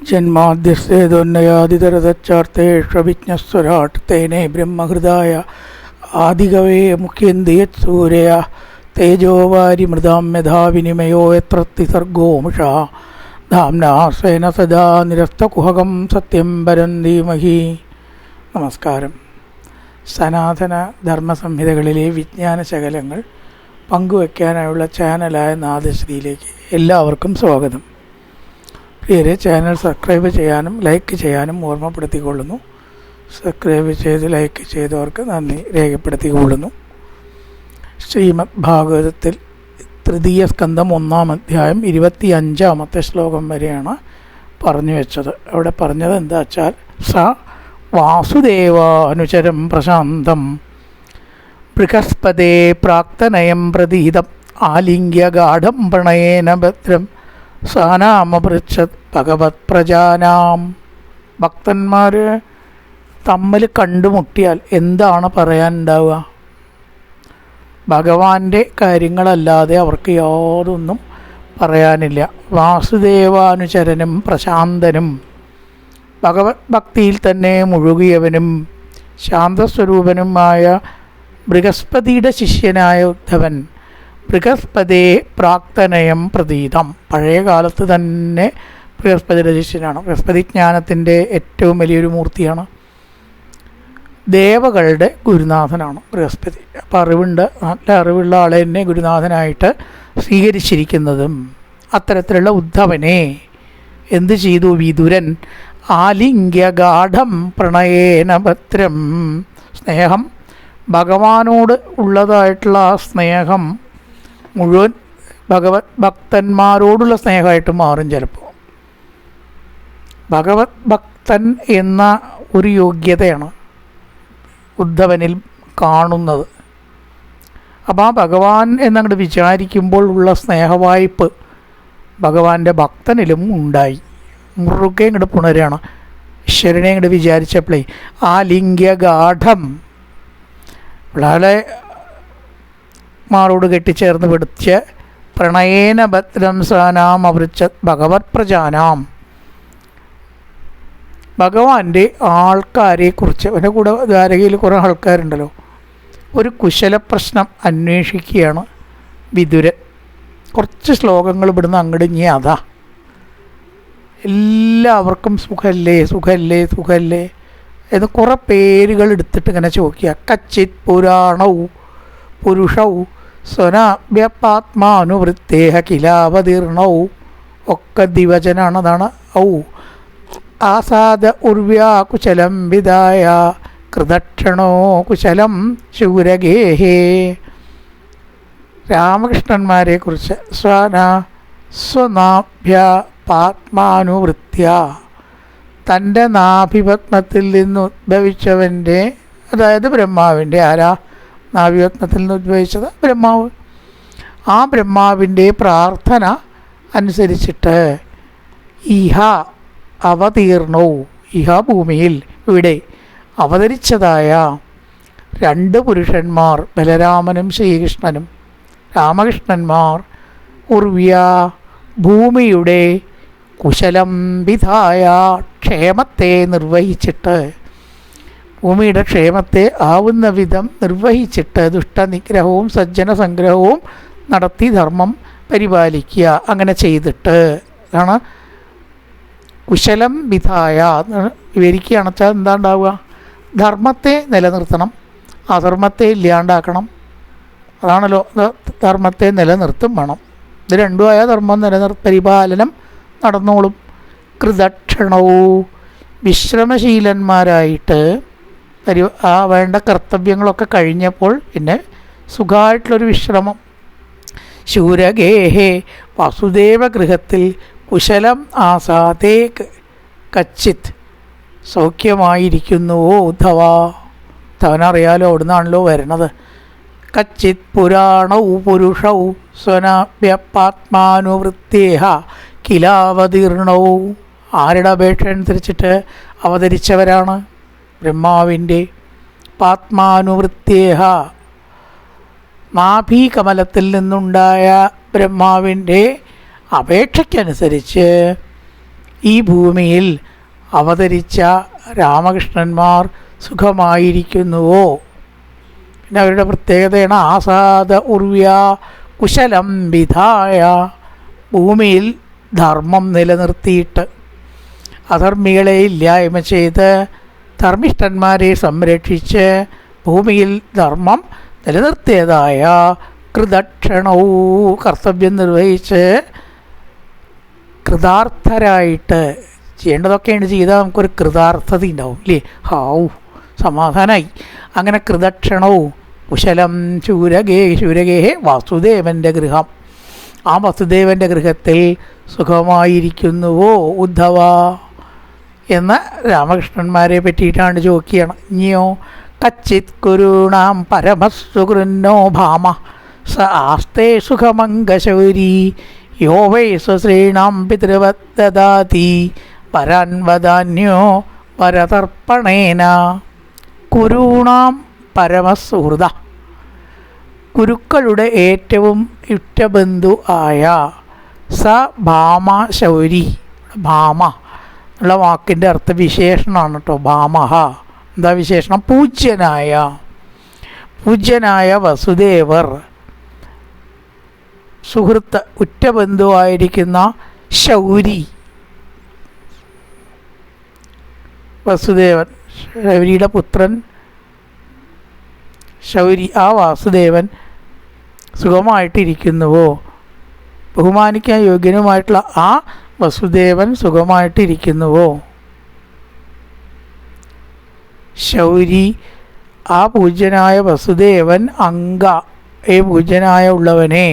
ജന്മാദ്യസ്തേതൊന്നയാതിതരതച്ചാർത്തേഷ്വവിജ്ഞസ്വരാട് തേനേ ബ്രഹ്മഹൃദായ ആദികവേ മുഖ്യന്തി യത്സൂരയ തേജോവാരി മൃതാം യഥാ വിനിമയോ യത്ര ത്രിസർഗോ മുഷാ ധാംനാ സ്വേന സദാ നിരസ്തകുഹകം സത്യം പരം ധീമഹി. നമസ്കാരം. സനാതന ധർമ്മസംഹിതകളിലെ വിജ്ഞാന ശകലങ്ങൾ പങ്കുവയ്ക്കാനായുള്ള ചാനലായ നാദശ്രീയിലേക്ക് എല്ലാവർക്കും സ്വാഗതം. പ്രിയരെ, ചാനൽ സബ്സ്ക്രൈബ് ചെയ്യാനും ലൈക്ക് ചെയ്യാനും ഓർമ്മപ്പെടുത്തിക്കൊള്ളുന്നു. സബ്സ്ക്രൈബ് ചെയ്ത് ലൈക്ക് ചെയ്തവർക്ക് നന്ദി രേഖപ്പെടുത്തിക്കൊള്ളുന്നു. ശ്രീമദ് ഭാഗവതത്തിൽ തൃതീയ സ്കന്ധം 1-ാം അധ്യായം 25-ാമത്തെ ശ്ലോകം വരെയാണ് പറഞ്ഞു വെച്ചത്. അവിടെ പറഞ്ഞത് എന്താ വെച്ചാൽ, സ വാസുദേവാനുചരം പ്രശാന്തം ബൃഹസ്പതേ പ്രാക്തനയം പ്രതീതം ആലിംഗ്യ ഗാഢം പ്രണയേന ഭദ്രം സാനാമപൃച്ഛത് ഭഗവത് പ്രജാനാം. ഭക്തന്മാർ തമ്മിൽ കണ്ടുമുട്ടിയാൽ എന്താണ് പറയാനുണ്ടാവുക? ഭഗവാന്റെ കാര്യങ്ങളല്ലാതെ അവർക്ക് യാതൊന്നും പറയാനില്ല. വാസുദേവാനുചരനും പ്രശാന്തനും ഭഗവത് ഭക്തിയിൽ തന്നെ മുഴുകിയവനും ശാന്തസ്വരൂപനുമായ ബൃഹസ്പതിയുടെ ശിഷ്യനായ ഉദ്ധവൻ ബൃഹസ്പതേ പ്രാക്തനയം പ്രതീതം, പഴയ കാലത്ത് തന്നെ ബൃഹസ്പതിയുടെ ശിഷ്യനാണ്. ബൃഹസ്പതി ജ്ഞാനത്തിൻ്റെ ഏറ്റവും വലിയൊരു മൂർത്തിയാണ്. ദേവകളുടെ ഗുരുനാഥനാണ് ബൃഹസ്പതി. അപ്പോൾ അറിവുണ്ട്, നല്ല അറിവുള്ള ആളെ തന്നെ ഗുരുനാഥനായിട്ട് സ്വീകരിച്ചിരിക്കുന്നതും. അത്തരത്തിലുള്ള ഉദ്ധവനെ എന്ത് ചെയ്തു? വിദുരൻ ആലിംഗ്യ ഗാഢം പ്രണയേന ഭദ്രം, സ്നേഹം, ഭഗവാനോട് ഉള്ളതായിട്ടുള്ള ആ സ്നേഹം മുഴുവൻ ഭഗവത് ഭക്തന്മാരോടുള്ള സ്നേഹമായിട്ട് മാറും. ചിലപ്പോൾ ഭഗവത് ഭക്തൻ എന്ന ഒരു യോഗ്യതയാണ് ഉദ്ധവനിൽ കാണുന്നത്. അപ്പോൾ ആ ഭഗവാൻ എന്നങ്ങോട്ട് വിചാരിക്കുമ്പോൾ ഉള്ള സ്നേഹവായ്പ് ഭഗവാന്റെ ഭക്തനിലും ഉണ്ടായി. മുറുകെ ഇങ്ങോട്ട് പുണരാണ്. ഈശ്വരനെ ഇങ്ങോട്ട് വിചാരിച്ചപ്പോഴേ ആലിംഗ്യ ഗാഠം, വളരെ മാറോട് കെട്ടിച്ചേർന്ന് പിടിച്ച് പ്രണയേന ഭദ്രം സാനാം അപൃച്ഛത് ഭഗവത് പ്രജാനാം, ഭഗവാന്റെ ആൾക്കാരെക്കുറിച്ച്. അവൻ്റെ കൂടെ ദ്വാരകയിൽ കുറേ ആൾക്കാരുണ്ടല്ലോ. ഒരു കുശലപ്രശ്നം അന്വേഷിക്കുകയാണ് വിദുരൻ. കുറച്ച് ശ്ലോകങ്ങൾ ഇവിടുന്ന് അങ്ങോട്ട് ഇനി അതാ. എല്ലാവർക്കും സുഖല്ലേ സുഖല്ലേ സുഖല്ലേ എന്ന് കുറേ പേരുകൾ എടുത്തിട്ട് ഇങ്ങനെ ചോദിക്കുക. കച്ചിത് പുരാണവും പുരുഷവും സ്വനാഭ്യപാത്മാനുവൃത്തേഹ കിലാവതീർണവും ഒക്കെ ദിവചനാണ്. അതാണ് ഔ. ആസാദ ഉർവ്യാകുശലം വിദായ കൃതക്ഷണോ കുശലം ശൂരഗേഹേ. രാമകൃഷ്ണന്മാരെക്കുറിച്ച് സ്വനാഭ്യ പാത്മാനുവൃത്യ, തൻ്റെ നാഭിപത്മത്തിൽ നിന്ന് ഉദ്ഭവിച്ചവൻ്റെ, അതായത് ബ്രഹ്മാവിൻ്റെ, ആരാ നാഭിപത്മത്തിൽ നിന്ന് ഉദ്ഭവിച്ചത്? ബ്രഹ്മാവ്. ആ ബ്രഹ്മാവിൻ്റെ പ്രാർത്ഥന അനുസരിച്ചിട്ട് ഇഹ അവതീർണവും, ഇഹ ഭൂമിയിൽ ഇവിടെ അവതരിച്ചതായ 2 പുരുഷന്മാർ, ബലരാമനും ശ്രീകൃഷ്ണനും, രാമകൃഷ്ണന്മാർ, ഉർവ്യ ഭൂമിയുടെ കുശലം വിധായ, ക്ഷേമത്തെ നിർവഹിച്ചിട്ട്, ഭൂമിയുടെ ക്ഷേമത്തെ ആവുന്ന വിധം നിർവഹിച്ചിട്ട് ദുഷ്ടനിഗ്രഹവും സജ്ജന സംഗ്രഹവും നടത്തി ധർമ്മം പരിപാലിക്കുക. അങ്ങനെ ചെയ്തിട്ട് ആണ് കുശലം വിധായ വിവരിക്കുകയാണ്. വെച്ചാൽ എന്താ ഉണ്ടാവുക? ധർമ്മത്തെ നിലനിർത്തണം, അധർമ്മത്തെ ഇല്ലാണ്ടാക്കണം. അതാണല്ലോ ധർമ്മത്തെ നിലനിർത്തും വേണം. ഇത് രണ്ടുമായ ധർമ്മം പരിപാലനം നടന്നോളും. കൃതക്ഷണവും, വിശ്രമശീലന്മാരായിട്ട് ആ വേണ്ട കർത്തവ്യങ്ങളൊക്കെ കഴിഞ്ഞപ്പോൾ പിന്നെ സുഖമായിട്ടുള്ളൊരു വിശ്രമം. ശൂരഗേഹേ, വസുദേവ ഗൃഹത്തിൽ കുശലം ആസാദേ കച്ചിത്, സൗഖ്യമായിരിക്കുന്നുവോ ഉദ്ധവ. ഉദ്ധവനറിയാലോ, അവിടുന്നാണല്ലോ വരണത്. കച്ചിത് പുരാണവും പുരുഷവും സ്വനാഭ്യപാത്മാനുവൃത്തേഹ കിലാവതീർണവും, ആരുടെ അപേക്ഷ അനുസരിച്ചിട്ട് അവതരിച്ചവരാണ്? ബ്രഹ്മാവിൻ്റെ. പാത്മാനുവൃത്തേഹ, നാഭീകമലത്തിൽ നിന്നുണ്ടായ ബ്രഹ്മാവിൻ്റെ അപേക്ഷയ്ക്കനുസരിച്ച് ഈ ഭൂമിയിൽ അവതരിച്ച രാമകൃഷ്ണന്മാർ സുഖമായിരിക്കുന്നുവോ? പിന്നെ അവരുടെ പ്രത്യേകതയാണ് ആസാദ ഉർവ്യ കുശലം വിധായ. ഭൂമിയിൽ ധർമ്മം നിലനിർത്തിയിട്ട് അധർമ്മികളെ ഇല്ലായ്മ ചെയ്ത് ധർമ്മിഷ്ഠന്മാരെ സംരക്ഷിച്ച് ഭൂമിയിൽ ധർമ്മം നിലനിർത്തിയതായ കൃതക്ഷണവും കർത്തവ്യം നിർവഹിച്ച് കൃതാർത്ഥരായിട്ട് ചെയ്യേണ്ടതൊക്കെയാണ് ചെയ്താൽ നമുക്കൊരു കൃതാർത്ഥത ഉണ്ടാവും അല്ലേ? ഹാവൂ സമാധാനമായി. അങ്ങനെ കൃതക്ഷണവും കുശലം ശൂരഗേഹേ വാസുദേവൻ്റെ ഗൃഹം. ആ വസുദേവൻ്റെ ഗൃഹത്തിൽ സുഖമായിരിക്കുന്നുവോ ഉദ്ധവ എന്ന് രാമകൃഷ്ണന്മാരെ പറ്റിയിട്ടാണ് ചോദിക്കുകയാണ്. ഇനിയോ കച്ചിത് കുരുണാം പരമസുകൃന്നോ ഭാമ സ ആസ്തേ സുഖമംഗശൗരി യോ വൈ സ്വശ്രീണാം പിതൃവദാതി പരാൻവദാന്യോ പരതർപ്പണേന. കുരുണാം പരമസുഹൃദ, കുരുക്കളുടെ ഏറ്റവും ഇഷ്ടബന്ധു ആയ സ ഭാമ ശൗരി. ഭാമ ഉള്ള വാക്കിൻ്റെ അർത്ഥവിശേഷണമാണ് കേട്ടോ. ഭാമഹ എന്താ വിശേഷണം? പൂജ്യനായ വസുദേവർ, സുഹൃത്ത് ഉറ്റബന്ധുവായിരിക്കുന്ന ശൗരി. വസുദേവൻ ശൗരിയുടെ പുത്രൻ ശൗരി, ആ വാസുദേവൻ സുഖമായിട്ടിരിക്കുന്നുവോ? ബഹുമാനിക്കാൻ യോഗ്യനുമായിട്ടുള്ള ആ വസുദേവൻ സുഖമായിട്ടിരിക്കുന്നുവോ? ശൗരി, ആ പൂജ്യനായ വസുദേവൻ അംഗ, പൂജ്യനായ ഉള്ളവനെ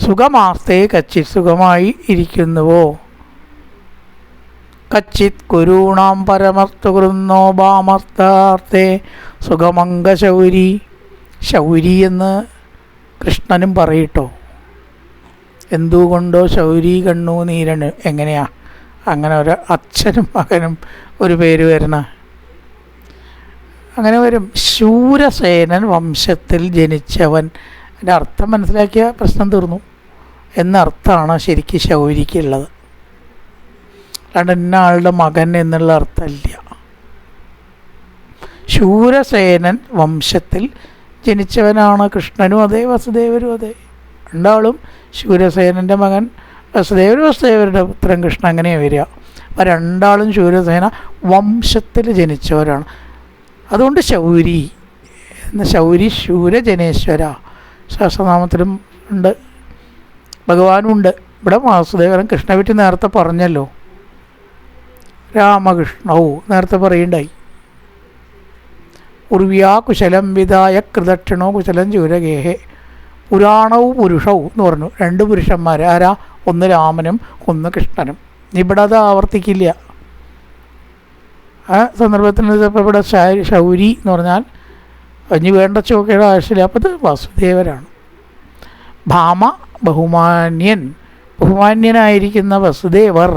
സുഖമാസ്തേ കച്ചിത്, സുഖമായി ഇരിക്കുന്നുവോ? കച്ചിത് കുരൂണാം പരമസ്തുകൃന്നോ ഭാമസ്ഥാർത്ഥേ സുഖമംഗശൗരി. ശൗരി എന്ന് കൃഷ്ണനും പറയട്ടോ. എന്തുകൊണ്ടോ ശൗരി കണ്ണു നീരണ്. എങ്ങനെയാ അങ്ങനെ ഒരു അച്ഛനും മകനും ഒരു പേര് വരണ? അങ്ങനെ വരും. ശൂരസേനൻ വംശത്തിൽ ജനിച്ചവൻ. അതിൻ്റെ അർത്ഥം മനസ്സിലാക്കിയ പ്രശ്നം തീർന്നു എന്നർത്ഥമാണ് ശരിക്കും ശൗരിക്കുള്ളത്. അല്ലാണ്ട് ഇന്ന ആളുടെ മകൻ എന്നുള്ള അർത്ഥമില്ല. ശൂരസേനൻ വംശത്തിൽ ജനിച്ചവനാണ് കൃഷ്ണനും അതെ വസുദേവരും അതെ. രണ്ടാളും ശൂരസേനൻ്റെ മകൻ വസുദേവർ, വസുദേവരുടെ പുത്രൻ കൃഷ്ണൻ, അങ്ങനെയാണ് വരിക. അപ്പോൾ രണ്ടാളും ശൂരസേന വംശത്തിൽ ജനിച്ചവരാണ്. അതുകൊണ്ട് ശൗരി എന്ന ശൗരി ശൂരജനേശ്വര സഹസ്രനാമത്തിലും ഉണ്ട്, ഭഗവാനും ഉണ്ട്. ഇവിടെ വാസുദേവൻ കൃഷ്ണനെ പറ്റി നേരത്തെ പറഞ്ഞല്ലോ. രാമകൃഷ്ണവും നേരത്തെ പറയുണ്ടായി. ഉർവ്യാ കുശലം വിധായ കൃതക്ഷണോ കുശലം ചൂരഗേഹേ. പുരാണവും പുരുഷവും എന്ന് പറഞ്ഞു. രണ്ട് പുരുഷന്മാർ. ആരാ? ഒന്ന് രാമനും ഒന്ന് കൃഷ്ണനും. ഇവിടെ അത് ആവർത്തിക്കില്ല. ആ സന്ദർഭത്തിന് ഇവിടെ ശൗരി എന്ന് പറഞ്ഞാൽ ഇനി വേണ്ട ചോക്കയുടെ ആവശ്യമില്ല. അപ്പോൾ ഇത് വസുദേവരാണ്. ഭാമ ബഹുമാന്യൻ, ബഹുമാന്യനായിരിക്കുന്ന വസുദേവർ,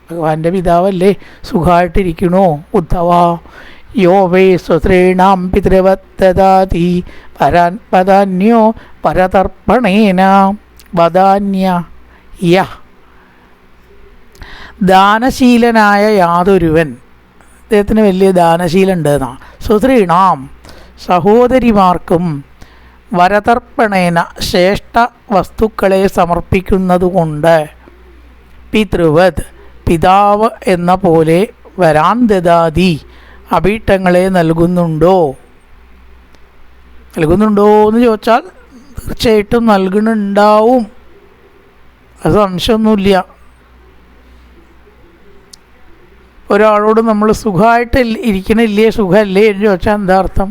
ഭഗവാന്റെ പിതാവല്ലേ, സുഖമായിട്ടിരിക്കണോ ഉദ്ധവ? യോ വൈ സ്വശ്രീണാം പിതൃവദാതി പരാൻവദാന്യോ പരതർപ്പണേന. വദാന്യ യ, ദാനശീലനായ യാതൊരുവൻ, അദ്ദേഹത്തിന് വലിയ ദാനശീലം ഉണ്ടെന്നാണ്. സ്വശ്രീണാം സഹോദരിമാർക്കും വരതർപ്പണേന ശ്രേഷ്ഠ വസ്തുക്കളെ സമർപ്പിക്കുന്നതുകൊണ്ട് പിതൃവത് പിതാവ് എന്ന പോലെ വരാന്തദാതി അഭീഷ്ടങ്ങളെ നൽകുന്നുണ്ടോ എന്ന് ചോദിച്ചാൽ തീർച്ചയായിട്ടും നൽകുന്നുണ്ടാവും. അത് സംശയമൊന്നുമില്ല. ഒരാളോട് നമ്മൾ സുഖമായിട്ട് ഇരിക്കണില്ലേ, സുഖമല്ലേ എന്ന് ചോദിച്ചാൽ എന്താ അർത്ഥം?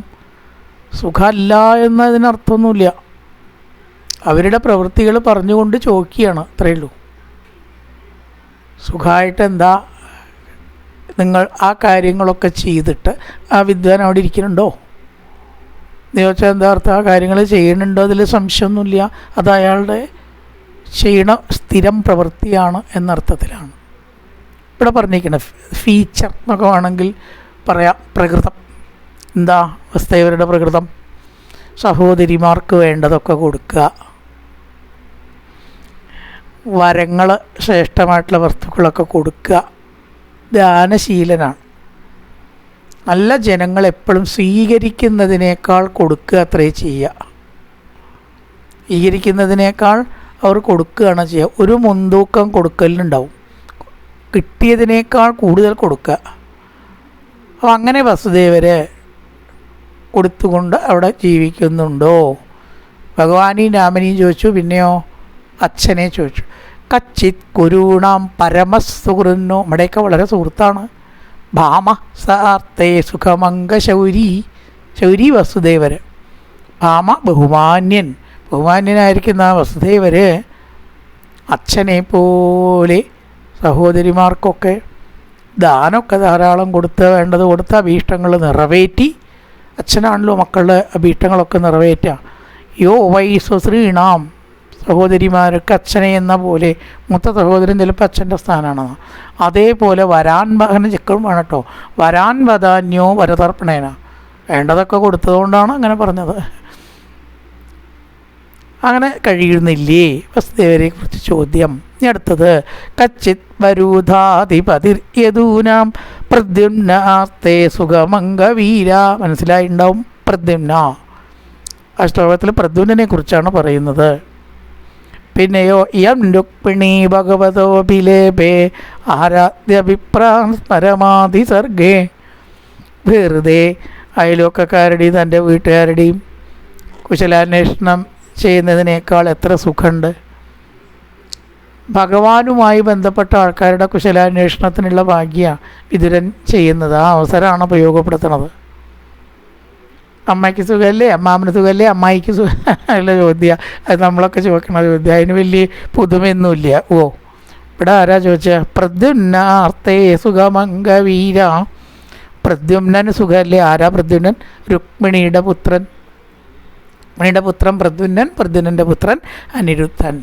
സുഖമല്ല എന്നതിനർത്ഥമൊന്നുമില്ല. അവരുടെ പ്രവൃത്തികൾ പറഞ്ഞുകൊണ്ട് ചോദിക്കുകയാണ്, അത്രയേ ഉള്ളൂ. സുഖമായിട്ട് എന്താ, നിങ്ങൾ ആ കാര്യങ്ങളൊക്കെ ചെയ്തിട്ട് ആ വിദ്വാൻ അവിടെ ഇരിക്കുന്നുണ്ടോ എന്ന് ചോദിച്ചാൽ എന്താ അർത്ഥം? ആ കാര്യങ്ങൾ ചെയ്യുന്നുണ്ടോ, അതിൽ സംശയമൊന്നുമില്ല. അത് അയാളുടെ ചെയ്യണ സ്ഥിരം പ്രവൃത്തിയാണ് എന്നർത്ഥത്തിലാണ് ഇവിടെ പറഞ്ഞിരിക്കുന്നത്. ഫീച്ചർ എന്നൊക്കെ വേണമെങ്കിൽ പറയാം. പ്രകൃതം എന്താ? വസുദേവരുടെ പ്രകൃതം സഹോദരിമാർക്ക് വേണ്ടതൊക്കെ കൊടുക്കുക, വരങ്ങൾ, ശ്രേഷ്ഠമായിട്ടുള്ള വസ്തുക്കളൊക്കെ കൊടുക്കുക. ദാനശീലനാണ്. നല്ല ജനങ്ങൾ എപ്പോഴും സ്വീകരിക്കുന്നതിനേക്കാൾ കൊടുക്കുക അത്രേ ചെയ്യുക. സ്വീകരിക്കുന്നതിനേക്കാൾ അവർ കൊടുക്കുകയാണ് ചെയ്യുക. ഒരു മുൻതൂക്കം കൊടുക്കലുണ്ടാവും, കിട്ടിയതിനേക്കാൾ കൂടുതൽ കൊടുക്കുക. അപ്പോൾ അങ്ങനെ വസുദേവരെ കൊടുത്തുകൊണ്ട് അവിടെ ജീവിക്കുന്നുണ്ടോ? ഭഗവാനെയും രാമനെയും ചോദിച്ചു. പിന്നെയോ അച്ഛനെ ചോദിച്ചു. കച്ചിത് കുരൂണാം പരമസുഹൃന്നോ, നമ്മുടെയൊക്കെ വളരെ സുഹൃത്താണ്. ഭാമ സാർത്തേ സുഖമംഗ ശൗരി, ശൗരി വസുദേവര്. ഭാമ ബഹുമാന്യൻ, ബഹുമാന്യനായിരിക്കുന്ന ആ വസുദേവര് അച്ഛനെ പോലെ സഹോദരിമാർക്കൊക്കെ ദാനമൊക്കെ ധാരാളം കൊടുത്ത്, വേണ്ടത് കൊടുത്ത അഭീഷ്ടങ്ങൾ നിറവേറ്റി. അച്ഛനാണല്ലോ മക്കളുടെ അഭീഷ്ടങ്ങളൊക്കെ നിറവേറ്റുക. യോ വൈ സ്വശ്രീണാം, സഹോദരിമാർക്ക് അച്ഛനെ എന്ന പോലെ, മൂത്ത സഹോദരൻ ചിലപ്പോൾ അച്ഛൻ്റെ സ്ഥാനമാണ്. അതേപോലെ വരാൻ അങ്ങനെ ചിക്കൻ വേണം കേട്ടോ. വരാൻ വധാന്യോ വരതർപ്പണേന, വേണ്ടതൊക്കെ കൊടുത്തതുകൊണ്ടാണ് അങ്ങനെ പറഞ്ഞത്. അങ്ങനെ കഴിയുന്നില്ലേ വസുദേവരെ കുറിച്ച് ചോദ്യം. ഇനി അടുത്തത് കച്ചിത് വരൂധാധിപതിർ യദൂനാം പ്രദ്യുമ്നാസ്തേ സുഖമംഗവീര. മനസ്സിലായിണ്ടാവും പ്രദ്യുമ്ന. ആ ശ്ലോകത്തിൽ പ്രദ്യുമ്നെ കുറിച്ചാണ് പറയുന്നത്. പിന്നെയോ യം രുക്മിണീ ഭഗവതോഭിലേപേ ആരാധ്യഭിപ്രാം സ്മരമാധി സർഗേ. വെറുതെ അയൽവക്കക്കാരുടെയും തൻ്റെ വീട്ടുകാരുടെയും കുശലാന്വേഷണം ചെയ്യുന്നതിനേക്കാൾ എത്ര സുഖമുണ്ട്. ഭഗവാനുമായി ബന്ധപ്പെട്ട ആൾക്കാരുടെ കുശലാന്വേഷണത്തിനുള്ള ഭാഗ്യ വിതുരൻ ചെയ്യുന്നത്. ആ അവസരമാണ് ഉപയോഗപ്പെടുത്തുന്നത്. അമ്മയ്ക്ക് സുഖമല്ലേ, അമ്മാമ്മന് സുഖമല്ലേ, അമ്മായിക്ക് സുഖമുള്ള ചോദ്യം. അത് നമ്മളൊക്കെ ചോദിക്കണ ചോദ്യം. അതിന് വലിയ പുതുമയൊന്നുമില്ല. ഓ, ഇവിടെ ആരാ ചോദിച്ചാൽ പ്രദ്യുമ്നാർത്തേ സുഖമംഗവീര. പ്രദ്യുമ്നന് സുഖമല്ലേ? ആരാ പ്രദ്യുമ്നൻ? രുക്മിണിയുടെ പുത്രൻ. രുക്മിണിയുടെ പുത്രൻ പ്രദ്യുമ്നൻ, പ്രദ്യുമ്നൻ്റെ പുത്രൻ അനിരുദ്ധൻ.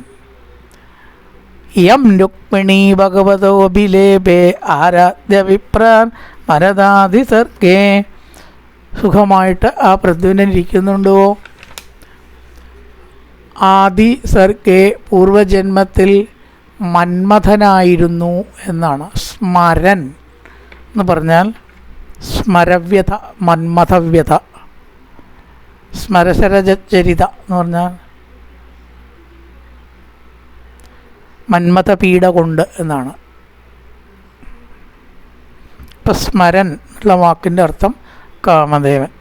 യം രുക്മിണീ ഭഗവതോഭിലേപേ ആരാധ്യ വിപ്രാൻ മരദാതി സർഗേ. സുഖമായിട്ട് ആ പ്രദ്യുമ്നൻ ഇരിക്കുന്നുണ്ടോ? ആദി സർഗേ, പൂർവജന്മത്തിൽ മന്മഥനായിരുന്നു എന്നാണ്. സ്മരൻ എന്ന് പറഞ്ഞാൽ സ്മരവ്യത, മന്മഥവ്യത. സ്മരശരചരിത എന്ന് പറഞ്ഞാൽ മന്മഥപീഡ കൊണ്ട് എന്നാണ്. ഇപ്പം സ്മരൻ ഉള്ള വാക്കിൻ്റെ അർത്ഥം കാമദേവൻ.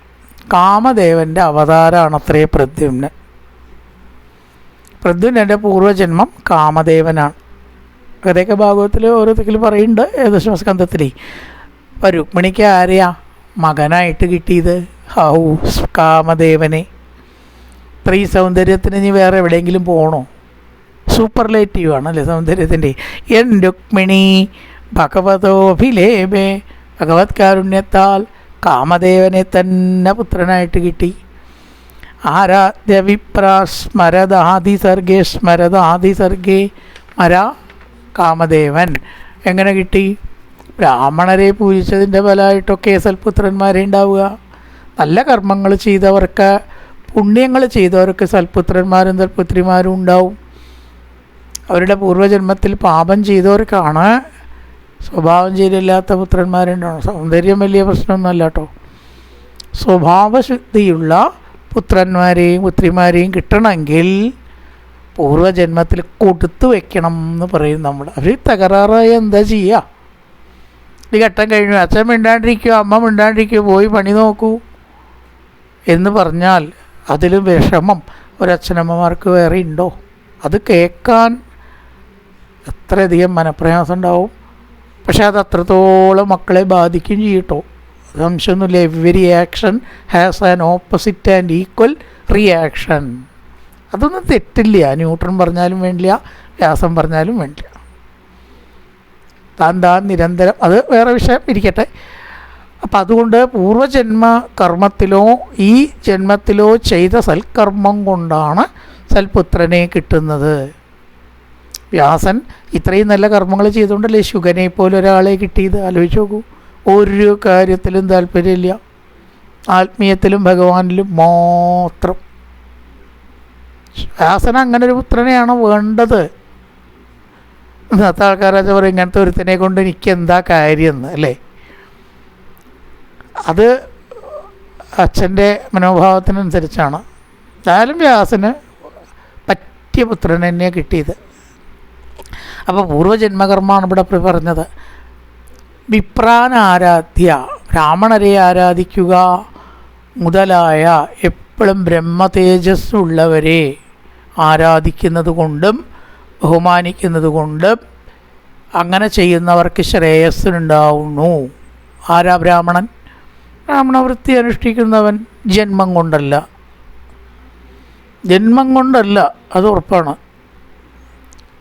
കാമദേവൻ്റെ അവതാരമാണ് അത്രേ പ്രദ്യുമ്നൻ. പ്രദ്യുമ്നൻ്റെ പൂർവ്വജന്മം കാമദേവനാണ്. കഥയൊക്കെ ഭാഗവത്തിൽ ഓരോരുത്തർ പറയുന്നുണ്ട്. ദശമസ്കന്ധത്തിൽ അപ്പം രുക്മിണിക്ക് ആരെയാ മകനായിട്ട് കിട്ടിയത്? ഹൗ, കാമദേവനെ. ഇത്രയും സൗന്ദര്യത്തിന് ഇനി വേറെ എവിടെയെങ്കിലും പോകണോ? സൂപ്പർലേറ്റീവ് ആണല്ലേ സൗന്ദര്യത്തിൻ്റെ. എൻ രുക്മിണി ഭഗവതോഭിലേപേ, ഭഗവത് കാരുണ്യത്താൽ കാമദേവനെ തന്നെ പുത്രനായിട്ട് കിട്ടി. ആരാധ്യ വിപ്രാ സ്മരദാദി സർഗേ, സ്മരദാദി സർഗേ. മര കാമദേവൻ എങ്ങനെ കിട്ടി? ബ്രാഹ്മണരെ പൂജിച്ചതിൻ്റെ ഫലമായിട്ടൊക്കെ സൽപുത്രന്മാരെ ഉണ്ടാവുക. നല്ല കർമ്മങ്ങൾ ചെയ്തവർക്ക്, പുണ്യങ്ങൾ ചെയ്തവർക്ക് സൽപുത്രന്മാരും സൽപുത്രിമാരും ഉണ്ടാവും. അവരുടെ പൂർവ്വജന്മത്തിൽ പാപം ചെയ്തവർക്കാണ് സ്വഭാവം ശരിയല്ലാത്ത പുത്രന്മാരുണ്ടാവും. സൗന്ദര്യം വലിയ പ്രശ്നമൊന്നുമല്ല കേട്ടോ. സ്വഭാവശുദ്ധിയുള്ള പുത്രന്മാരെയും പുത്രിമാരെയും കിട്ടണമെങ്കിൽ പൂർവ്വജന്മത്തിൽ കൊടുത്തു വെക്കണം എന്ന് പറയും നമ്മൾ. അവർ തകരാറായി എന്താ ചെയ്യുക? ഈ ഘട്ടം കഴിഞ്ഞു, അച്ഛൻ മിണ്ടാണ്ടിരിക്കുമോ, അമ്മ മിണ്ടാണ്ടിരിക്കുമോ, പോയി പണി നോക്കൂ എന്ന് പറഞ്ഞാൽ അതിലും വിഷമം ഒരച്ഛനമ്മമാർക്ക് വേറെ ഉണ്ടോ? അത് കേൾക്കാൻ എത്രയധികം മനപ്രയാസം ഉണ്ടാവും. പക്ഷേ അത് അത്രത്തോളം മക്കളെ ബാധിക്കും ചെയ്യട്ടോ. സംശയമൊന്നുമില്ല. Every action has an opposite and equal reaction. അതൊന്നും തെറ്റില്ല. ന്യൂട്ടൺ പറഞ്ഞാലും വേണ്ടില്ല, വ്യാസം പറഞ്ഞാലും വേണ്ടില്ല. താൻ നിരന്തരം, അത് വേറെ വിഷയം ഇരിക്കട്ടെ. അപ്പം അതുകൊണ്ട് പൂർവ്വജന്മ കർമ്മത്തിലോ ഈ ജന്മത്തിലോ ചെയ്ത സൽക്കർമ്മം കൊണ്ടാണ് സൽപുത്രനെ കിട്ടുന്നത്. വ്യാസൻ ഇത്രയും നല്ല കർമ്മങ്ങൾ ചെയ്തുകൊണ്ടല്ലേ ശുഗനെ പോലെ ഒരാളെ കിട്ടിയത്. ആലോചിച്ച് നോക്കൂ. ഒരു കാര്യത്തിലും താല്പര്യമില്ല, ആത്മീയത്തിലും ഭഗവാനിലും മാത്രം. വ്യാസന് അങ്ങനെ ഒരു പുത്രനെയാണ് വേണ്ടത്. ഇന്നത്തെ ആൾക്കാരാച്ച പറയും ഇങ്ങനത്തെ ഒരുത്തിനെ കൊണ്ട് എനിക്ക് എന്താ കാര്യം എന്ന്, അല്ലേ? അത് അച്ഛൻ്റെ മനോഭാവത്തിനനുസരിച്ചാണ്. എന്തായാലും വ്യാസന് പറ്റിയ പുത്രൻ തന്നെയാണ് കിട്ടിയത്. അപ്പോൾ പൂർവ്വജന്മകർമ്മമാണ് ഇവിടെ പറഞ്ഞത്. വിപ്രാൻ ആരാധ്യ, ബ്രാഹ്മണരെ ആരാധിക്കുക മുതലായ എപ്പോഴും ബ്രഹ്മതേജസ്സുള്ളവരെ ആരാധിക്കുന്നത് കൊണ്ടും ബഹുമാനിക്കുന്നത് കൊണ്ടും അങ്ങനെ ചെയ്യുന്നവർക്ക് ശ്രേയസ്സുണ്ടാവുന്നു. ആരാ ബ്രാഹ്മണൻ? ബ്രാഹ്മണവൃത്തി അനുഷ്ഠിക്കുന്നവൻ ജന്മം കൊണ്ടല്ല, അത് ഉറപ്പാണ്.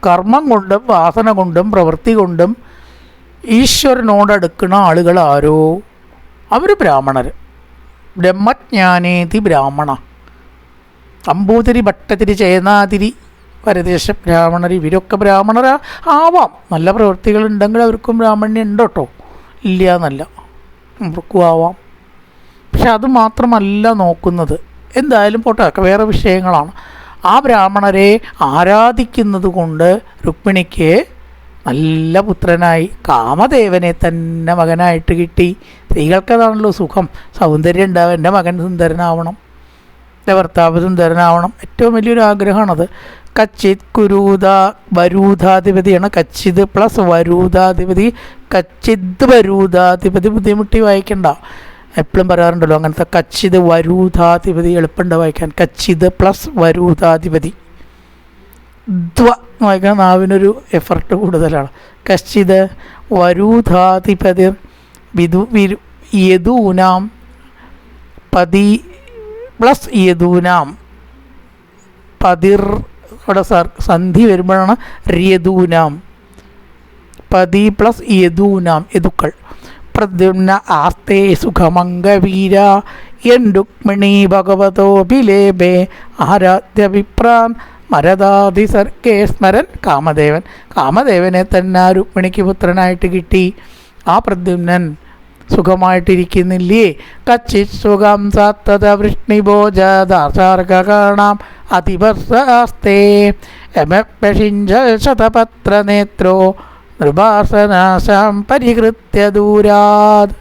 കർമ്മം കൊണ്ടും വാസന കൊണ്ടും പ്രവൃത്തി കൊണ്ടും ഈശ്വരനോടടുക്കുന്ന ആളുകൾ ആരോ അവർ ബ്രാഹ്മണർ. ബ്രഹ്മജ്ഞാനേതി ബ്രാഹ്മണ, അമ്പൂതിരി ഭട്ടതിരി ചേനാതിരി പരദേശ ബ്രാഹ്മണർ, ഇവരൊക്കെ ബ്രാഹ്മണർ ആവാം. നല്ല പ്രവൃത്തികളുണ്ടെങ്കിൽ അവർക്കും ബ്രാഹ്മണ്യം ഉണ്ട് കേട്ടോ, ഇല്ല എന്നല്ല, അവർക്കും ആവാം. പക്ഷെ അത് മാത്രമല്ല നോക്കുന്നത്. എന്തായാലും പോട്ടെ, ഒക്കെ വേറെ വിഷയങ്ങളാണ്. ആ ബ്രാഹ്മണരെ ആരാധിക്കുന്നത് കൊണ്ട് രുക്മിണിക്ക് നല്ല പുത്രനായി കാമദേവനെ തന്നെ മകനായിട്ട് കിട്ടി. സ്ത്രീകൾക്കതാണല്ലോ സുഖം, സൗന്ദര്യം ഉണ്ടാവും. എൻ്റെ മകൻ സുന്ദരനാവണം, എൻ്റെ ഭർത്താവ് സുന്ദരനാവണം, ഏറ്റവും വലിയൊരു ആഗ്രഹമാണത്. കച്ചിത് കുരൂത വരൂധാധിപതിയാണ്. കച്ചിത് പ്ലസ് വരൂധാധിപതി, കച്ചിത് വരൂധാധിപതി. ബുദ്ധിമുട്ടി വായിക്കണ്ട, എപ്പോഴും പറയാറുണ്ടല്ലോ അങ്ങനത്തെ. കച്ചിത് വരൂധാധിപതി എളുപ്പമുണ്ട് വായിക്കാൻ. കച്ചിത് പ്ലസ് വരൂധാധിപതി. ദ്വ എന്ന് വായിക്കാൻ നാവിനൊരു എഫർട്ട് കൂടുതലാണ്. കച്ചിത് വരൂധാധിപതി യദൂനാം പതി പ്ലസ് യദൂനാം പതിർ. അവിടെ സന്ധി വരുമ്പോഴാണ് ര്യദൂനാം. പതി പ്ലസ് യദൂനാം യദുക്കൾ. പ്രദ്യുമ്ന ആസ്തേ സുഖമംഗവീര യൻ രുക്മിണീ ഭഗവതോ ബിലേബേ ആരാധ്യ വിപ്രാൻ മരദാതി സർക്കേ സ്മരൻ കാമദേവൻ. കാമദേവനെ തന്നെ രുക്മിണിക്ക് പുത്രനായിട്ട് കിട്ടി. ആ പ്രദ്യുമ്നൻ സുഖമായിട്ടിരിക്കുന്നില്ലേ? കച്ചിത് സുഖം സത്തത വൃഷ്ണിഭോജാർഗാണാം അതിവർഷാസ്തേ ശതപത്ര നേത്രോ നൃപാസനാശാം പരിഹൃത്യ ദൂരാത്.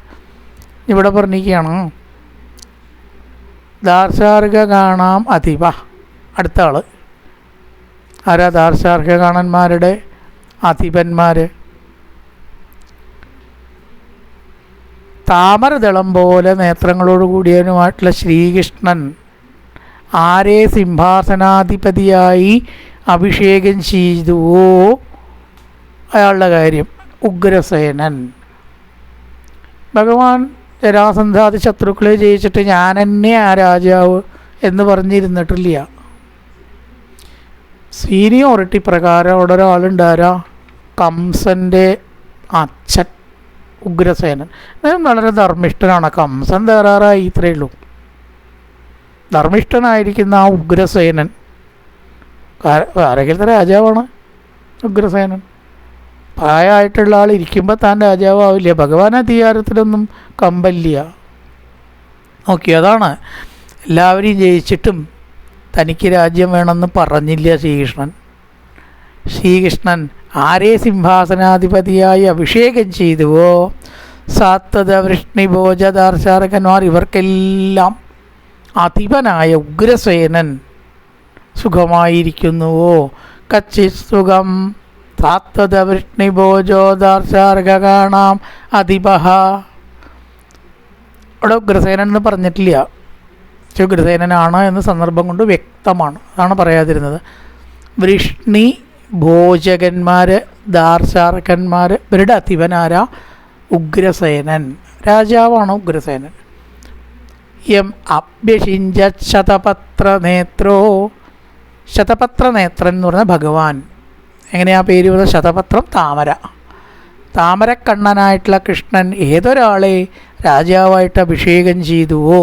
ഇവിടെ പറഞ്ഞിരിക്കുകയാണ് ദാർശാർഗാണാം അതിവ. അടുത്ത ആള് ആരാ? ദാർശാർഗാണന്മാരുടെ അധിപന്മാർ. താമരദളം പോലെ നേത്രങ്ങളോട് കൂടിയവനുമായിട്ടുള്ള ശ്രീകൃഷ്ണൻ ആരെ സിംഹാസനാധിപതിയായി അഭിഷേകം ചെയ്തുവോ അയാളുടെ കാര്യം. ഉഗ്രസേനൻ. ഭഗവാൻ ജരാസന്ധാദി ശത്രുക്കളെ ജയിച്ചിട്ട് ഞാൻ തന്നെ ആ രാജാവ് എന്ന് പറഞ്ഞിരുന്നിട്ടില്ല. സീനിയോറിറ്റി പ്രകാരം അവിടെ ഒരാളുണ്ടാരാ? കംസൻ്റെ അച്ഛൻ ഉഗ്രസേനൻ. വളരെ ധർമ്മിഷ്ഠനാണ്. കംസൻ തേറാറായി, ഇത്രയേ ഉള്ളൂ. ധർമ്മിഷ്ഠനായിരിക്കുന്ന ആ ഉഗ്രസേനൻ ആരെങ്കിലത്തെ രാജാവാണ് ഉഗ്രസേനൻ. പ്രായമായിട്ടുള്ള ആൾ ഇരിക്കുമ്പോൾ താൻ രാജാവാവില്ല. ഭഗവാൻ അധികാരത്തിലൊന്നും കമ്പല്ല. ഓക്കെ, അതാണ്. എല്ലാവരെയും ജയിച്ചിട്ടും തനിക്ക് രാജ്യം വേണമെന്ന് പറഞ്ഞില്ല ശ്രീകൃഷ്ണൻ. ശ്രീകൃഷ്ണൻ ആരെ സിംഹാസനാധിപതിയായി അഭിഷേകം ചെയ്തുവോ സാത്വത വൃഷ്ണിഭോജദാർശാർഗന്മാർ ഇവർക്കെല്ലാം അധിപനായ ഉഗ്രസേനൻ സുഖമായിരിക്കുന്നുവോ. കച്ചിത് സുഖം സാത്വത വൃഷ്ണിഭോജോദാർശാർഗാണാം അധിപഃ. അവിടെ ഉഗ്രസേനൻ എന്ന് പറഞ്ഞിട്ടില്ല. ഉഗ്രസേനനാണ് എന്ന് സന്ദർഭം കൊണ്ട് വ്യക്തമാണ്, അതാണ് പറയാതിരുന്നത്. വൃഷ്ണി ഭോജകന്മാർ, ദാർശാർഗന്മാർ, ഇവരുടെ അധിപനാരാ? ഉഗ്രസേനൻ. രാജാവാണ് ഉഗ്രസേനൻ. യം അഭ്യഷിഞ്ച ശതപത്ര നേത്രോ. ശതപത്ര നേത്രൻ എന്ന് പറഞ്ഞാൽ ഭഗവാൻ. എങ്ങനെയാ പേര് പറയുന്നത്? ശതപത്രം താമര. താമരക്കണ്ണനായിട്ടുള്ള കൃഷ്ണൻ ഏതൊരാളെ രാജാവായിട്ട് അഭിഷേകം ചെയ്തുവോ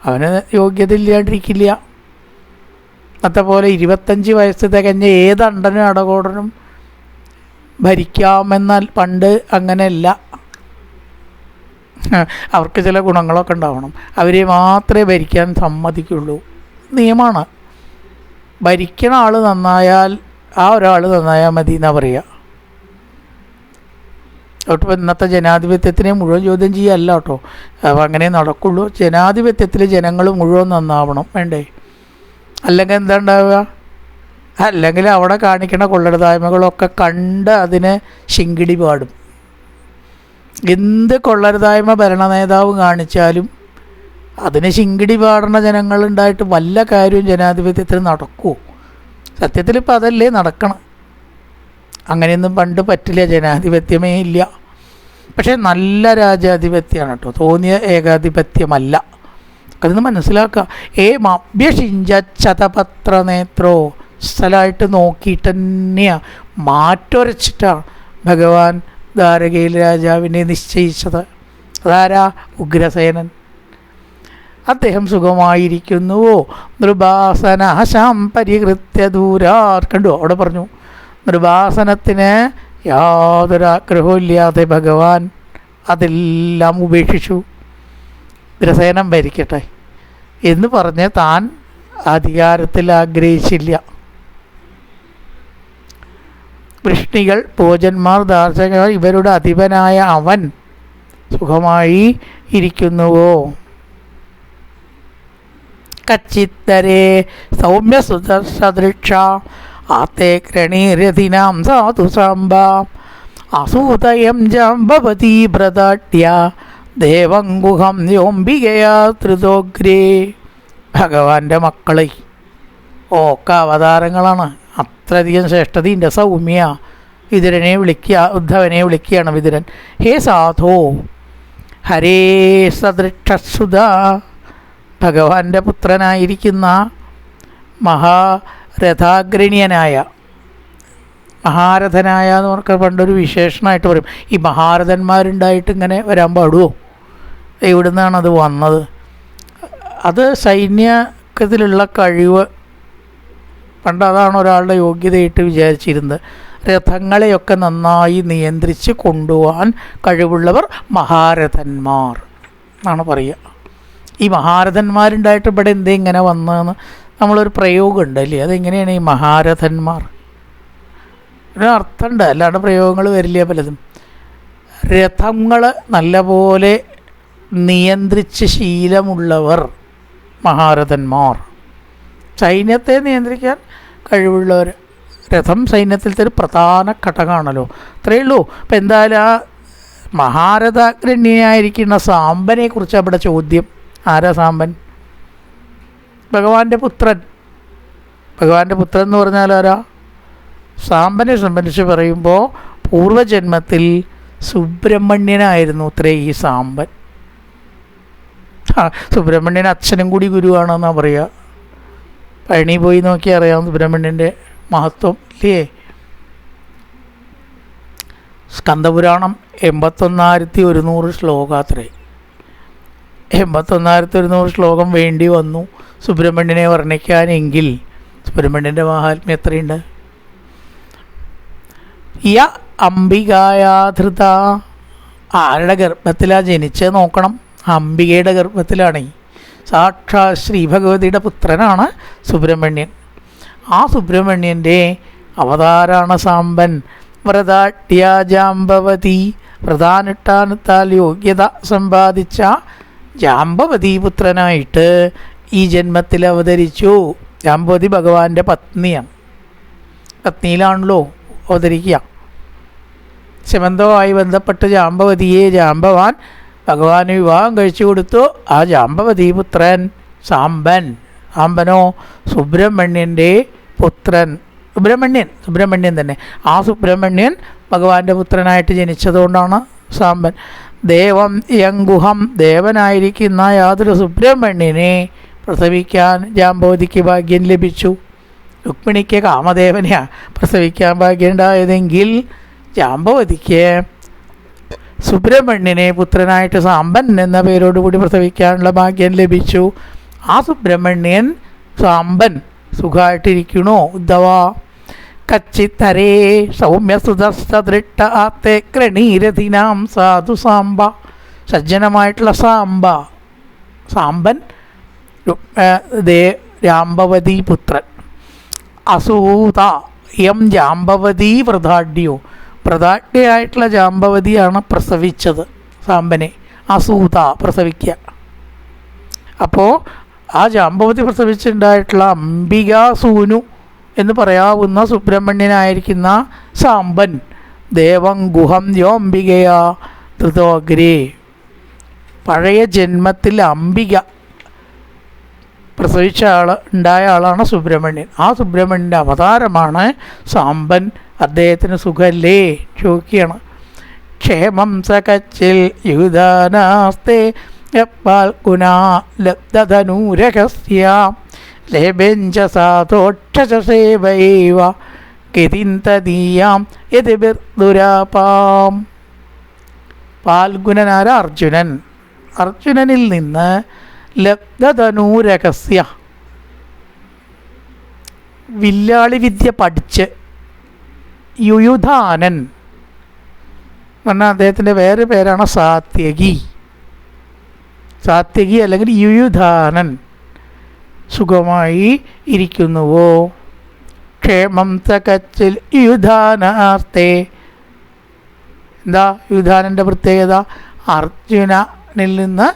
അവന് യോഗ്യത ഇല്ലാണ്ടിരിക്കില്ല. അന്നത്തെ പോലെ 25 വയസ്സ് തികഞ്ഞ ഏതണ്ടനും അടകോടനും ഭരിക്കാമെന്നാൽ പണ്ട് അങ്ങനെയല്ല. അവർക്ക് ചില ഗുണങ്ങളൊക്കെ ഉണ്ടാവണം. അവരെ മാത്രമേ ഭരിക്കാൻ സമ്മതിക്കുള്ളൂ. നിയമമാണ്. ഭരിക്കുന്ന ആൾ നന്നായാൽ ആ ഒരാൾ നന്നായാൽ മതി എന്നാ പറയുക. അപ്പോൾ ഇന്നത്തെ ജനാധിപത്യത്തിനെ മുഴുവൻ ചോദ്യം ചെയ്യല്ല കേട്ടോ. അപ്പോൾ അങ്ങനെ നടക്കുള്ളൂ. ജനാധിപത്യത്തിൽ ജനങ്ങൾ മുഴുവൻ നന്നാവണം, വേണ്ടേ? അല്ലെങ്കിൽ എന്താ ഉണ്ടാവുക? അല്ലെങ്കിൽ അവിടെ കാണിക്കുന്ന കൊള്ളരുതായ്മകളൊക്കെ കണ്ട് അതിനെ ശിങ്കിടി പാടും. എന്ത് കൊള്ളരുതായ്മ ഭരണ നേതാവ് കാണിച്ചാലും അതിന് ശിങ്കിടി പാടുന്ന ജനങ്ങളുണ്ടായിട്ട് വല്ല കാര്യവും ജനാധിപത്യത്തിൽ നടക്കുമോ? സത്യത്തിൽ ഇപ്പം അതല്ലേ നടക്കണം. അങ്ങനെയൊന്നും പണ്ട് പറ്റില്ല, ജനാധിപത്യമേ ഇല്ല. പക്ഷേ നല്ല രാജാധിപത്യമാണ് കേട്ടോ, തോന്നിയ ഏകാധിപത്യമല്ല. അതൊന്ന് മനസ്സിലാക്കുക. അഭ്യഷിഞ്ചതപത്ര നേത്രോ, സ്ഥലമായിട്ട് നോക്കിയിട്ട് തന്നെയാണ് മാറ്റൊരച്ചിട്ടാണ് ഭഗവാൻ ദ്വാരകയിൽ രാജാവിനെ നിശ്ചയിച്ചത്. അതാരാ? ഉഗ്രസേനൻ. അദ്ദേഹം സുഖമായിരിക്കുന്നുവോ? നൃപാസനാശാം പരിഹൃത്യ ദൂരാർ. കണ്ടു, അവിടെ പറഞ്ഞു നൃപാസനത്തിന് യാതൊരാഗ്രഹവും ഇല്ലാതെ ഭഗവാൻ അതെല്ലാം ഉപേക്ഷിച്ചു. ഉഗ്രസേനൻ ഭരിക്കട്ടെ എന്ന് പറഞ്ഞ് താൻ അധികാരത്തിൽ ആഗ്രഹിച്ചില്ല. വൃഷ്ണികൾ, ഭോജന്മാർ, ദാർശനികർ ഇവരുടെ അധിപനായ അവൻ സുഖമായി ഇരിക്കുന്നുവോ? കച്ചിത്തരേ സൗമ്യസുതർശദൃക്ഷ ആത്തേ ക്രണീരഥിനാം സാധു സാംബ അസൂതയം ജാംബവതീ ഭ്രതാട്യ ദേവംഗുഹം യോംബികയാ ത്രിതോഗ്രേ. ഭഗവാന്റെ മക്കളെ ഒക്കെ അവതാരങ്ങളാണ്. അത്രയധികം ശ്രേഷ്ഠതയുണ്ട്. സൗമ്യ വിതുരനെ വിളിക്കുക, ഉദ്ധവനെ വിളിക്കുകയാണ് വിതുരൻ. ഹേ സാധോ ഹരേ സദൃക്ഷസുത, ഭഗവാന്റെ പുത്രനായിരിക്കുന്ന മഹാരഥാഗ്രണ്യനായ, മഹാരഥനായ എന്ന് പറഞ്ഞാൽ പണ്ടൊരു വിശേഷണമായിട്ട് പറയും. ഈ മഹാരഥന്മാരുണ്ടായിട്ട് ഇങ്ങനെ വരാൻ പാടുമോ? എവിടെ നിന്നാണ് അത് വന്നത്? അത് സൈന്യത്തിലുള്ള കഴിവ്. പണ്ട് അതാണ് ഒരാളുടെ യോഗ്യതയായിട്ട് വിചാരിച്ചിരുന്നത്. രഥങ്ങളെയൊക്കെ നന്നായി നിയന്ത്രിച്ച് കൊണ്ടുപോകാൻ കഴിവുള്ളവർ മഹാരഥന്മാർ എന്നാണ് പറയുക. ഈ മഹാരഥന്മാരുണ്ടായിട്ട് ഇവിടെ എന്തേ ഇങ്ങനെ വന്നതെന്ന് നമ്മളൊരു പ്രയോഗം ഉണ്ടല്ലേ, അതെങ്ങനെയാണ് ഈ മഹാരഥന്മാർ? ഒരു അർത്ഥമുണ്ട്, അല്ലാണ്ട് പ്രയോഗങ്ങൾ വരില്ല പലതും. രഥങ്ങൾ നല്ലപോലെ നിയന്ത്രിച്ച് ശീലമുള്ളവർ മഹാരഥന്മാർ. സൈന്യത്തെ നിയന്ത്രിക്കാൻ കഴിവുള്ളവർ. രഥം സൈന്യത്തിലത്തെ ഒരു പ്രധാന ഘടകമാണല്ലോ. അത്രയേ ഉള്ളൂ. അപ്പം എന്തായാലും ആ മഹാരഥാഗ്രണ്യനായിരിക്കുന്ന സാമ്പനെ കുറിച്ച് അവിടെ ചോദ്യം. ആരാ സാമ്പൻ? ഭഗവാന്റെ പുത്രൻ. ഭഗവാന്റെ പുത്രൻ എന്ന് പറഞ്ഞാൽ ആരാ? സാമ്പനെ സംബന്ധിച്ച് പറയുമ്പോൾ പൂർവജന്മത്തിൽ സുബ്രഹ്മണ്യനായിരുന്നു അത്രേ ഈ സാമ്പൻ. സുബ്രഹ്മണ്യൻ അച്ഛനും കൂടി ഗുരുവാണെന്നാണ് പറയുക. പഴനി പോയി നോക്കി അറിയാം സുബ്രഹ്മണ്യൻ്റെ മഹത്വം ഇല്ലേ? സ്കന്ദപുരാണം 81,100 ശ്ലോകാത്രേ. 81,100 ശ്ലോകം വേണ്ടി വന്നു സുബ്രഹ്മണ്യനെ വർണ്ണിക്കാനെങ്കിൽ സുബ്രഹ്മണ്യൻ്റെ മഹാത്മ്യം എത്രയുണ്ട്? യ അംബികായാധൃത, ആരുടെ ഗർഭത്തിലാണ് ജനിച്ചത് നോക്കണം. അംബികയുടെ ഗർഭത്തിലാണ്. സാക്ഷാ ശ്രീ ഭഗവതിയുടെ പുത്രനാണ് സുബ്രഹ്മണ്യൻ. ആ സുബ്രഹ്മണ്യൻ്റെ അവതാരാണ് സാമ്പൻ. വ്രതാട്യാജാംബവതി, വ്രതാനുഷ്ഠാനത്താൽ യോഗ്യത സമ്പാദിച്ച ജാംബവതി പുത്രനായിട്ട് ഈ ജന്മത്തിൽ അവതരിച്ചു. ജാംബവതി ഭഗവാന്റെ പത്നിയാണ്. പത്നിയിലാണല്ലോ അവതരിക്കുക. ശമന്തവുമായി ബന്ധപ്പെട്ട് ജാംബവതിയെ ജാംബവാൻ ഭഗവാന് വിവാഹം കഴിച്ചു കൊടുത്തു. ആ ജാംബവതി പുത്രൻ സാമ്പൻ. സാമ്പനോ സുബ്രഹ്മണ്യൻ്റെ പുത്രൻ. സുബ്രഹ്മണ്യൻ തന്നെ. ആ സുബ്രഹ്മണ്യൻ ഭഗവാന്റെ പുത്രനായിട്ട് ജനിച്ചതുകൊണ്ടാണ് സാമ്പൻ. ദേവം യങ്കുഹം, ദേവനായിരിക്കുന്ന യാതൊരു സുബ്രഹ്മണ്യനെ പ്രസവിക്കാൻ ജാംബവതിക്ക് ഭാഗ്യം ലഭിച്ചു. രുക്മിണിക്ക് കാമദേവനെയാണ് പ്രസവിക്കാൻ ഭാഗ്യമുണ്ടായതെങ്കിൽ ജാംബവതിക്ക് സുബ്രഹ്മണ്യനെ പുത്രനായിട്ട് സാമ്പൻ എന്ന പേരോടുകൂടി പ്രസവിക്കാനുള്ള ഭാഗ്യം ലഭിച്ചു. ആ സുബ്രഹ്മണ്യൻ സാമ്പൻ സുഖമായിട്ടിരിക്കണോ ഉദ്ധവ? കച്ചിത്തരേ സൗമ്യസുതസ്തദൃട്ട ആത്തേ ക്രണീരഥിനാം സാധു സാംബ, സജ്ജനമായിട്ടുള്ള സാമ്പൻ ജാംബവതി പുത്രൻ. അസൂത, യം ജാമ്പവതി വ്രതാഢ്യോ, വ്രതാഢ്യയായിട്ടുള്ള ജാമ്പവതിയാണ് പ്രസവിച്ചത് സാമ്പനെ. അസൂത പ്രസവിക്കുക. അപ്പോൾ ആ ജാമ്പവതി പ്രസവിച്ചുണ്ടായിട്ടുള്ള അംബികാസൂനു എന്ന് പറയാവുന്ന സുബ്രഹ്മണ്യനായിരിക്കുന്ന സാമ്പൻ ദേവം ഗുഹം യോംബികയാ ധൃതോഗ്രേ, പഴയ ജന്മത്തിൽ അംബിക പ്രസവിച്ച ഉണ്ടായ ആളാണ് സുബ്രഹ്മണ്യൻ. ആ സുബ്രഹ്മണ്യൻ്റെ അവതാരമാണ് സാമ്പൻ. അദ്ദേഹത്തിന് സുഖല്ലേ ചോദിക്കുകയാണ്. ക്ഷേമം സകച്ചിൽ യുധാനാസ്തേ യപ്പാൽകുനാ ലബ്ധധനൂരഹസ്യ ലേബെഞ്ച സാധോക്ഷസേവൈവ ഗതിന്തദീയാം യതിബിർദുരാപാം. പാൽഗുനനാര അർജുനൻ. അർജുനനിൽ നിന്ന് ലബ്ധധനൂരഹസ്യ, വില്ലാളി വിദ്യ പഠിച്ച് യുയുധാനൻ പറഞ്ഞാൽ അദ്ദേഹത്തിൻ്റെ വേറെ പേരാണ് സാത്യകി. സാത്യകി അല്ലെങ്കിൽ യുയുധാനൻ സുഖമായി ഇരിക്കുന്നുവോ? ക്ഷേമം തകച്ചിൽ യുധാനാർത്തേ. എന്താ യുധാനൻ്റെ പ്രത്യേകത? അർജുനനിൽ നിന്ന്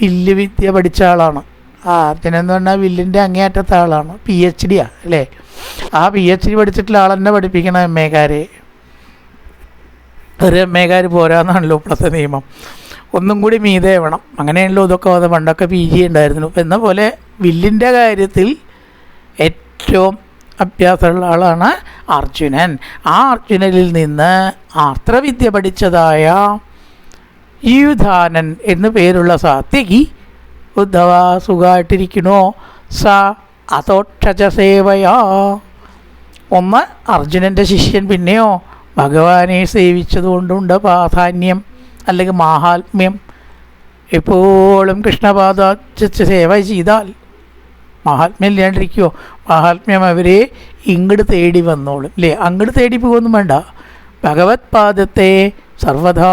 വില്ല് വിദ്യ പഠിച്ച ആളാണ്. അർജുനൻ എന്ന് പറഞ്ഞാൽ വില്ലിൻ്റെ അങ്ങേയറ്റത്തെ ആളാണ്. PhD അല്ലേ? ആ PhD പഠിച്ചിട്ടുള്ള ആൾ തന്നെ പഠിപ്പിക്കണം MA-കാരെ. ഒരു MA-കാർ പോരാന്നാണല്ലോ ഇപ്പോഴത്തെ നിയമം. ഒന്നും കൂടി മീതെ വേണം. അങ്ങനെയല്ലോ ഇതൊക്കെ പണ്ടൊക്കെ PG ഉണ്ടായിരുന്നു. ഇപ്പം എന്ന പോലെ വില്ലിൻ്റെ കാര്യത്തിൽ ഏറ്റവും അഭ്യാസമുള്ള ആളാണ് അർജുനൻ. ആ അർജുനനിൽ നിന്ന് അസ്ത്രവിദ്യ പഠിച്ചതായ യുധാനൻ എന്നു പേരുള്ള സാത്യകി ഉദ്ധവ സുഖമായിട്ടിരിക്കണോ? സ അതോക്ഷസേവയാ. ഒന്ന് അർജുനൻ്റെ ശിഷ്യൻ, പിന്നെയോ ഭഗവാനെ സേവിച്ചതുകൊണ്ടുണ്ട് പ്രാധാന്യം അല്ലെങ്കിൽ മാഹാത്മ്യം. എപ്പോഴും കൃഷ്ണപാദ സേവ ചെയ്താൽ മഹാത്മ്യം ഇല്ലാണ്ടിരിക്കുമോ? മഹാത്മ്യം അവരെ ഇങ്ങോട്ട് തേടി വന്നോളും അല്ലേ? അങ്ങോട്ട് തേടി പോകുമൊന്നും വേണ്ട. ഭഗവത് പാദത്തെ സർവദാ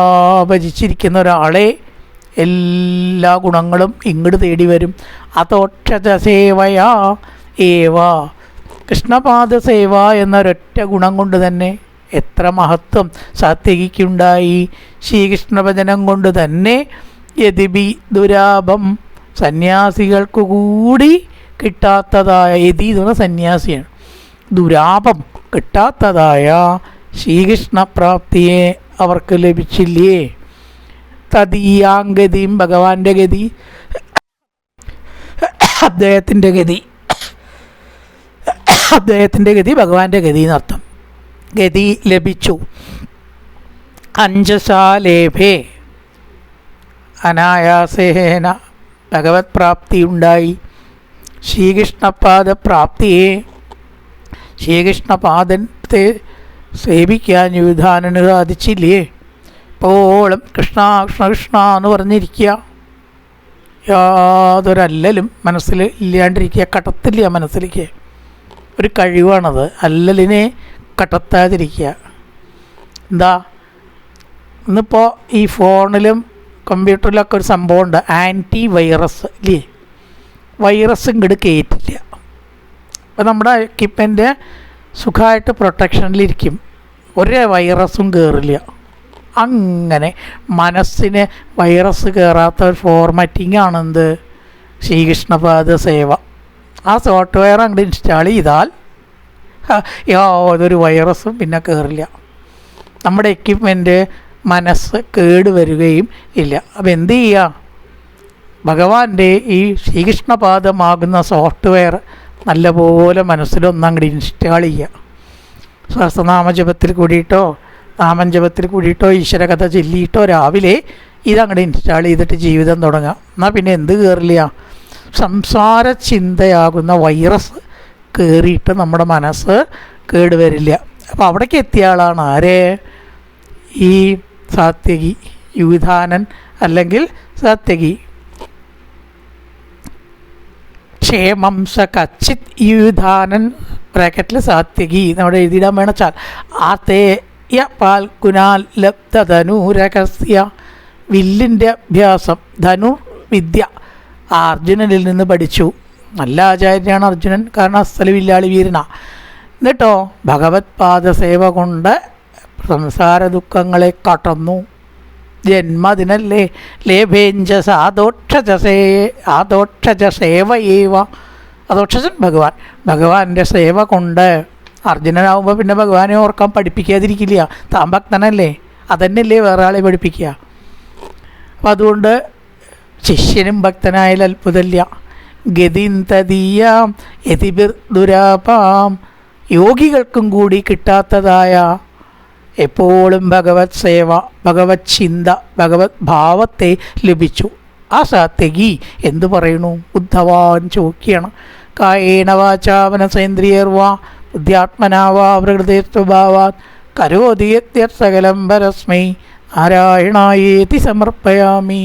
ഭജിച്ചിരിക്കുന്ന ഒരാളെ എല്ലാ ഗുണങ്ങളും ഇങ്ങോട്ട് തേടി വരും. അതോക്ഷസേവയാ ഏവ. കൃഷ്ണപാദ സേവ എന്നൊരൊറ്റ ഗുണം കൊണ്ട് തന്നെ എത്ര മഹത്വം സാത്യകിക്കുണ്ടായി. ശ്രീകൃഷ്ണഭജനം കൊണ്ട് തന്നെ യതിബി ദുരാപം, സന്യാസികൾക്ക് കൂടി കിട്ടാത്തതായ, യതി എന്ന് പറഞ്ഞാൽ സന്യാസിയാണ്, ദുരാപം കിട്ടാത്തതായ ശ്രീകൃഷ്ണപ്രാപ്തിയെ അവർക്ക് ലഭിച്ചില്ലേ? തദീയാംഗതിയും, ഭഗവാന്റെ ഗതി, അദ്ദേഹത്തിൻ്റെ ഗതി, അദ്ദേഹത്തിൻ്റെ ഗതി ഭഗവാന്റെ ഗതി എന്നർത്ഥം. ഗതി ലഭിച്ചു. അഞ്ജസാലേഭേ, അനായാസേന ഭഗവത് പ്രാപ്തി ഉണ്ടായി. ശ്രീകൃഷ്ണപാദ പ്രാപ്തിയെ, ശ്രീകൃഷ്ണപാദത്തെ സേവിക്കാൻ യുധാനന് സാധിച്ചില്ലേ? എപ്പോഴും കൃഷ്ണ കൃഷ്ണ കൃഷ്ണ എന്ന് പറഞ്ഞിരിക്കുക, യാതൊരല്ലലും മനസ്സിൽ ഇല്ലാണ്ടിരിക്കുക, കടത്തില്ല മനസ്സിലേക്ക്. ഒരു കഴിവാണത്, അല്ലലിനെ കടത്താതിരിക്കുക. എന്താ ഇന്നിപ്പോൾ ഈ ഫോണിലും കമ്പ്യൂട്ടറിലൊക്കെ ഒരു സംഭവമുണ്ട്, ആൻറ്റി വൈറസ് ഇല്ലേ? വൈറസ് ഇങ്ങോട്ട് കയറ്റില്ല. അപ്പോൾ നമ്മുടെ എക്യുപ്മെൻ്റ് സുഖമായിട്ട് പ്രൊട്ടക്ഷനിലിരിക്കും, ഒരേ വൈറസും കയറില്ല. അങ്ങനെ മനസ്സിന് വൈറസ് കയറാത്ത ഒരു ഫോർമാറ്റിംഗ് ആണെന്ത്? ശ്രീകൃഷ്ണപാദ സേവ. ആ സോഫ്റ്റ്വെയർ അങ്ങോട്ട് ഇൻസ്റ്റാൾ ചെയ്താൽ യാതൊരു വൈറസും പിന്നെ കയറില്ല. നമ്മുടെ എക്യുപ്മെൻ്റ് മനസ്സ് കേടുവരികയും ഇല്ല. അപ്പം എന്ത് ചെയ്യുക? ഭഗവാന്റെ ഈ ശ്രീകൃഷ്ണപാദമാകുന്ന സോഫ്റ്റ്വെയർ നല്ലപോലെ മനസ്സിലൊന്നങ്ങോട്ട് ഇൻസ്റ്റാൾ ചെയ്യുക. സഹസ്രനാമജപത്തിൽ കൂടിയിട്ടോ നാമജപത്തിൽ കൂടിയിട്ടോ ഈശ്വരകഥ ചൊല്ലിയിട്ടോ രാവിലെ ഇതങ്ങോട്ട് ഇൻസ്റ്റാൾ ചെയ്തിട്ട് ജീവിതം തുടങ്ങുക. എന്നാൽ പിന്നെ എന്ത് കയറില്ല? സംസാര ചിന്തയാകുന്ന വൈറസ് കയറിയിട്ട് നമ്മുടെ മനസ്സ് കേടുവരില്ല. അപ്പോൾ അവിടേക്ക് എത്തിയ ആളാണ് ആരെ? ഈ സാത്യകി, യുധാനൻ അല്ലെങ്കിൽ സാത്യകി. ക്ഷേമം സ കച്ചിത് യുധാനൻ ബ്രാക്കറ്റിൽ സാത്യകി നമ്മുടെ എഴുതിയിടാൻ വേണച്ചാൽ ആത്തേയ പാൽകുനാൽ ലബ്ധധനൂരഹസ്യ. വില്ലിൻ്റെ അഭ്യാസം, ധനുർവിദ്യ അർജുനനിൽ നിന്ന് പഠിച്ചു. നല്ല ആചാര്യനാണ് അർജുനൻ, കാരണം അസ്സല വില്ലാളി വീരനാ. എന്നിട്ടോ ഭഗവത് പാദസേവ കൊണ്ട് സംസാര ദുഃഖങ്ങളെ കടന്നു. ജന്മദിനല്ലേ ലേഭേഞ്ച ആദോക്ഷജ സേവയേവ. അദോക്ഷജൻ ഭഗവാന്റെ സേവ കൊണ്ട്. അർജുനനാവുമ്പോൾ പിന്നെ ഭഗവാനെ ഓർക്കാൻ പഠിപ്പിക്കാതിരിക്കില്ല. താൻ ഭക്തനല്ലേ, അതന്നെയല്ലേ വേറെ ആളെ പഠിപ്പിക്കുക. അപ്പം അതുകൊണ്ട് ശിഷ്യനും ഭക്തനായാലും അത്ഭുതമില്ല. ഗതിന്തതീയാം യതിബിർ ദുരാപാം. യോഗികൾക്കും കൂടി കിട്ടാത്തതായ എപ്പോഴും ഭഗവത് സേവ, ഭഗവത് ചിന്ത, ഭഗവത് ഭാവത്തെ ലഭിച്ചു. ആ സാത്യകി എന്തു പറയണു? ഉദ്ധവാൻ ചോദിക്കുകയാണ്. കായേന വാചാ മനസേന്ദ്രിയർവാ ബുദ്ധ്യാത്മനാവാ പ്രകൃതി സ്വഭാവാത് കരോതി യദ്യത് സകലം പരസ്മൈ നാരായണായേതി സമർപ്പയാമി.